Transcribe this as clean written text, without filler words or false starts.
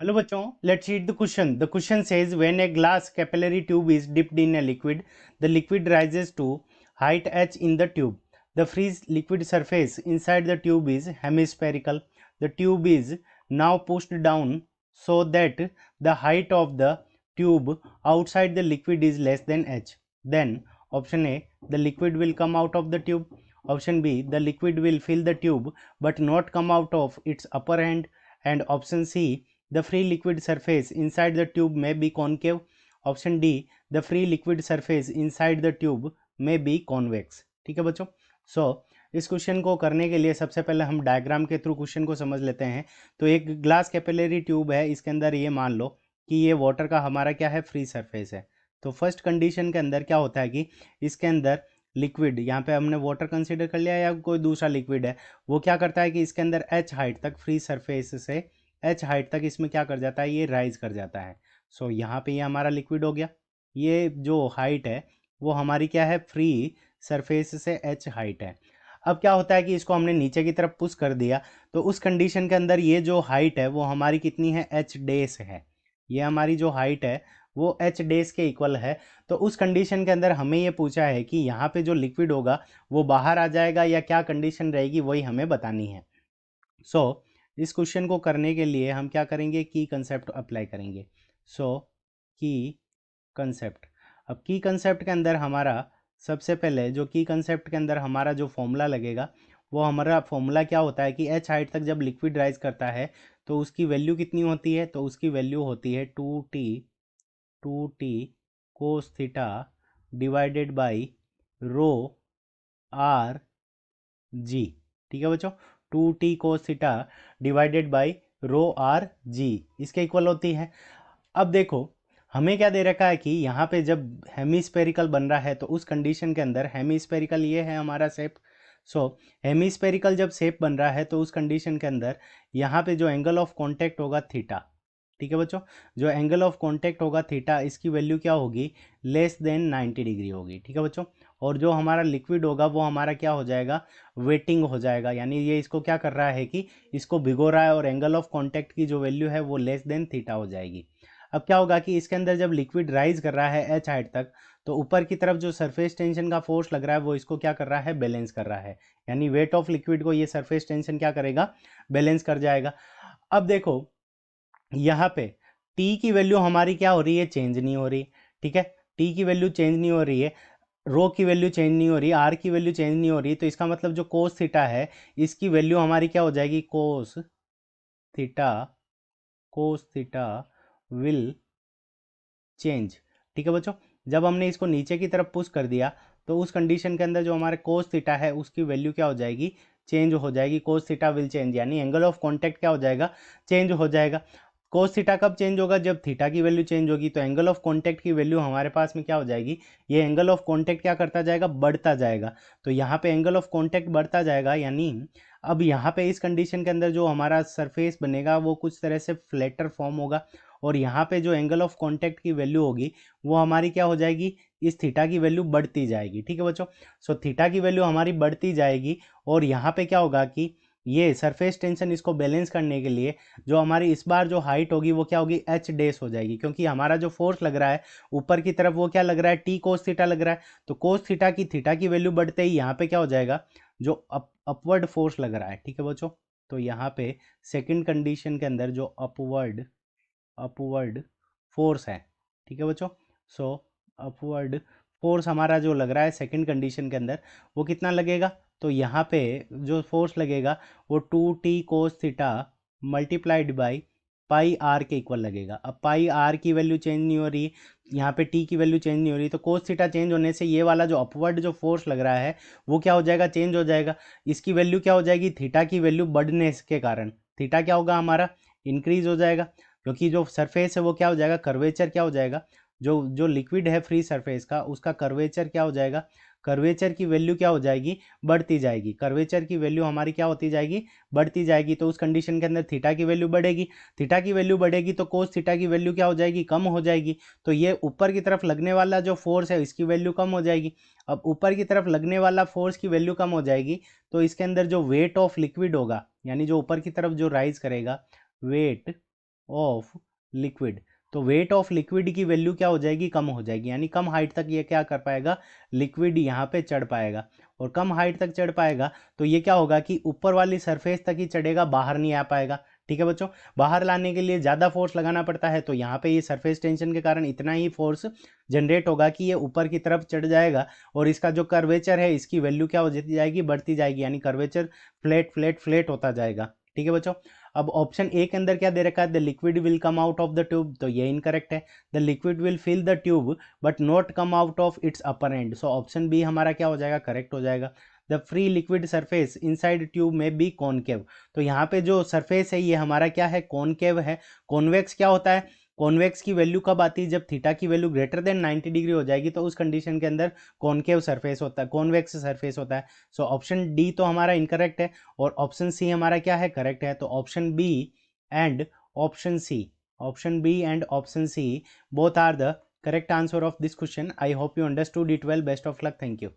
Hello bachon, let's read the question. The question says when a glass capillary tube is dipped in a liquid, the liquid rises to height h in the tube. The free liquid surface inside the tube is hemispherical. The tube is now pushed down so that the height of the tube outside the liquid is less than h. Then option A, the liquid will come out of the tube. Option B, the liquid will fill the tube but not come out of its upper end. And option C, the free liquid surface inside the tube may be concave. Option D, the free liquid surface inside the tube में B convex. ठीक है बच्चों। सो इस question को करने के लिए सबसे पहले हम डायग्राम के थ्रू क्वेश्चन को समझ लेते हैं। तो एक ग्लास कैपिलरी ट्यूब है, इसके अंदर ये मान लो कि ये वाटर का हमारा क्या है, फ्री सरफेस है। तो फर्स्ट कंडीशन के अंदर क्या होता है कि इसके अंदर लिक्विड, यहाँ पे हमने वाटर कंसिडर कर लिया या कोई दूसरा लिक्विड है, वो क्या करता है कि इसके अंदर एच हाइट तक, फ्री सरफेस से एच हाइट तक इसमें क्या कर जाता है, ये राइज कर जाता है। सो यहाँ पे ये हमारा लिक्विड हो गया। ये जो हाइट है वो हमारी क्या है, फ्री सरफेस से एच हाइट है। अब क्या होता है कि इसको हमने नीचे की तरफ पुश कर दिया, तो उस कंडीशन के अंदर ये जो हाइट है वो हमारी कितनी है, एच डेस है। ये हमारी जो हाइट है वो एच डेस के इक्वल है। तो उस कंडीशन के अंदर हमें ये पूछा है कि यहाँ पे जो लिक्विड होगा वो बाहर आ जाएगा या क्या कंडीशन रहेगी, वही हमें बतानी है। सो इस क्वेश्चन को करने के लिए हम क्या करेंगे, की कंसेप्ट अप्लाई करेंगे। सो की कंसेप्ट, अब की कंसेप्ट के अंदर हमारा सबसे पहले जो की कंसेप्ट के अंदर हमारा जो फॉर्मूला लगेगा, वो हमारा फॉर्मूला क्या होता है कि एच हाइट तक जब लिक्विड राइज करता है तो उसकी वैल्यू कितनी होती है, तो उसकी वैल्यू होती है 2t cos theta divided by rho R G. ठीक है बच्चों, 2t cos theta divided by rho R G इसके इक्वल होती है। अब देखो हमें क्या दे रखा है कि यहाँ पे जब हेमीस्पेरिकल बन रहा है तो उस कंडीशन के अंदर हेमीस्पेरिकल ये है हमारा शेप। सो हेमीस्पेरिकल जब शेप बन रहा है तो उस कंडीशन के अंदर यहाँ पे जो एंगल ऑफ कांटेक्ट होगा थीटा, ठीक है बच्चों, जो एंगल ऑफ कांटेक्ट होगा थीटा, इसकी वैल्यू क्या होगी, लेस देन 90 डिग्री होगी। ठीक है बच्चों, और जो हमारा लिक्विड होगा वो हमारा क्या हो जाएगा, वेटिंग हो जाएगा, यानी ये इसको क्या कर रहा है कि इसको भिगो रहा है और एंगल ऑफ कांटेक्ट की जो वैल्यू है वो लेस देन थीटा हो जाएगी। अब क्या होगा कि इसके अंदर जब लिक्विड राइज कर रहा है एच हाइट तक, तो ऊपर की तरफ जो सरफेस टेंशन का फोर्स लग रहा है वो इसको क्या कर रहा है, बैलेंस कर रहा है, यानी वेट ऑफ लिक्विड को ये सरफेस टेंशन क्या करेगा, बैलेंस कर जाएगा। अब देखो यहाँ पे टी की वैल्यू हमारी क्या हो रही है, चेंज नहीं हो रही। ठीक है, टी की वैल्यू चेंज नहीं हो रही है, रो की वैल्यू चेंज नहीं हो रही, आर की वैल्यू चेंज नहीं हो रही, तो इसका मतलब जो कोस थीटा है इसकी वैल्यू हमारी क्या हो जाएगी, theta cos theta will change. ठीक है बच्चों, जब हमने इसको नीचे की तरफ पुश कर दिया तो उस कंडीशन के अंदर जो हमारे कोस थीटा है उसकी वैल्यू क्या हो जाएगी, चेंज हो जाएगी, कोस थीटा विल चेंज, यानी एंगल ऑफ कांटेक्ट क्या हो जाएगा, चेंज हो जाएगा। कोस थीटा कब चेंज होगा, जब थीटा की वैल्यू चेंज होगी, तो एंगल ऑफ कांटेक्ट की वैल्यू हमारे पास में क्या हो जाएगी, ये एंगल ऑफ कांटेक्ट क्या करता जाएगा, बढ़ता जाएगा। तो यहाँ पे एंगल ऑफ कांटेक्ट बढ़ता जाएगा, यानी अब यहाँ पे इस कंडीशन के अंदर जो हमारा सरफेस बनेगा वो कुछ तरह से फ्लैटर फॉर्म होगा, और यहाँ पे जो एंगल ऑफ कांटेक्ट की वैल्यू होगी वो हमारी क्या हो जाएगी, इस थीटा की वैल्यू बढ़ती जाएगी। ठीक है बच्चों, सो थीटा की वैल्यू हमारी बढ़ती जाएगी, और यहाँ पे क्या होगा कि ये सरफेस टेंशन इसको बैलेंस करने के लिए जो हमारी इस बार जो हाइट होगी वो क्या होगी, एच डेस हो जाएगी, क्योंकि हमारा जो फोर्स लग रहा है ऊपर की तरफ वो क्या लग रहा है, टी कोस थीटा लग रहा है। तो कोस थीटा की थीटा की वैल्यू बढ़ते ही यहाँ पे क्या हो जाएगा, जो अपवर्ड फोर्स लग रहा है। ठीक है बच्चों, तो यहाँ पे सेकंड कंडीशन के अंदर जो अपवर्ड फोर्स है, ठीक है बच्चों, सो अपवर्ड फोर्स हमारा जो लग रहा है सेकंड कंडीशन के अंदर वो कितना लगेगा, तो यहाँ पे जो फोर्स लगेगा वो 2t cos theta multiplied by pi r के इक्वल लगेगा। अब पाई आर की वैल्यू चेंज नहीं हो रही, यहाँ पे टी की वैल्यू चेंज नहीं हो रही, तो कोस थीटा चेंज होने से ये वाला जो अपवर्ड जो फोर्स लग रहा है वो क्या हो जाएगा, चेंज हो जाएगा। इसकी वैल्यू क्या हो जाएगी, थीटा की वैल्यू बढ़ने के कारण थीटा क्या होगा, हमारा इंक्रीज हो जाएगा, क्योंकि जो सरफेस है वो क्या हो जाएगा, कर्वेचर क्या हो जाएगा, जो जो लिक्विड है फ्री सरफेस का उसका कर्वेचर क्या हो जाएगा, कर्वेचर की वैल्यू क्या हो जाएगी, बढ़ती जाएगी, कर्वेचर की वैल्यू हमारी क्या होती जाएगी, बढ़ती जाएगी। तो उस कंडीशन के अंदर थीटा की वैल्यू बढ़ेगी, थीटा की वैल्यू बढ़ेगी तो कोस थीटा की वैल्यू क्या हो जाएगी, कम हो जाएगी। तो ये ऊपर की तरफ लगने वाला जो फोर्स है इसकी वैल्यू कम हो जाएगी। अब ऊपर की तरफ लगने वाला फोर्स की वैल्यू कम हो जाएगी तो इसके अंदर जो वेट ऑफ लिक्विड होगा, यानी जो ऊपर की तरफ जो राइज करेगा, वेट ऑफ लिक्विड। तो वेट ऑफ लिक्विड की वैल्यू क्या हो जाएगी, कम हो जाएगी, यानी कम हाइट तक ये क्या कर पाएगा, लिक्विड यहाँ पे चढ़ पाएगा। और कम हाइट तक चढ़ पाएगा तो ये क्या होगा कि ऊपर वाली सरफेस तक ही चढ़ेगा, बाहर नहीं आ पाएगा। ठीक है बच्चों, बाहर लाने के लिए ज़्यादा फोर्स लगाना पड़ता है, तो यहाँ पे ये सरफेस टेंशन के कारण इतना ही फोर्स जनरेट होगा कि ये ऊपर की तरफ चढ़ जाएगा, और इसका जो कर्वेचर है इसकी वैल्यू क्या हो जाएगी, बढ़ती जाएगी, यानी कर्वेचर फ्लैट फ्लैट फ्लैट होता जाएगा। ठीक है बच्चों। अब ऑप्शन ए के अंदर क्या दे रखा है, the liquid will come out of the tube, तो ये इनकरेक्ट है। The liquid will fill the tube but not come out of its upper end, so option B हमारा क्या हो जाएगा, करेक्ट हो जाएगा। The free liquid surface inside tube में बी कॉनकेव, तो यहाँ पे जो सरफेस है ये हमारा क्या है, कॉनकेव है। कॉन्वेक्स क्या होता है, कॉन्वेक्स की वैल्यू कब आती है, जब थीटा की वैल्यू ग्रेटर देन 90 डिग्री हो जाएगी, तो उस कंडीशन के अंदर कॉनकेव सरफेस होता है, कॉन्वेक्स सरफेस होता है। सो ऑप्शन डी तो हमारा इनकरेक्ट है, और ऑप्शन सी हमारा क्या है, करेक्ट है। तो option B and option C, option B and option C both are the correct answer of this question. I hope you understood it well. Best of luck. Thank you.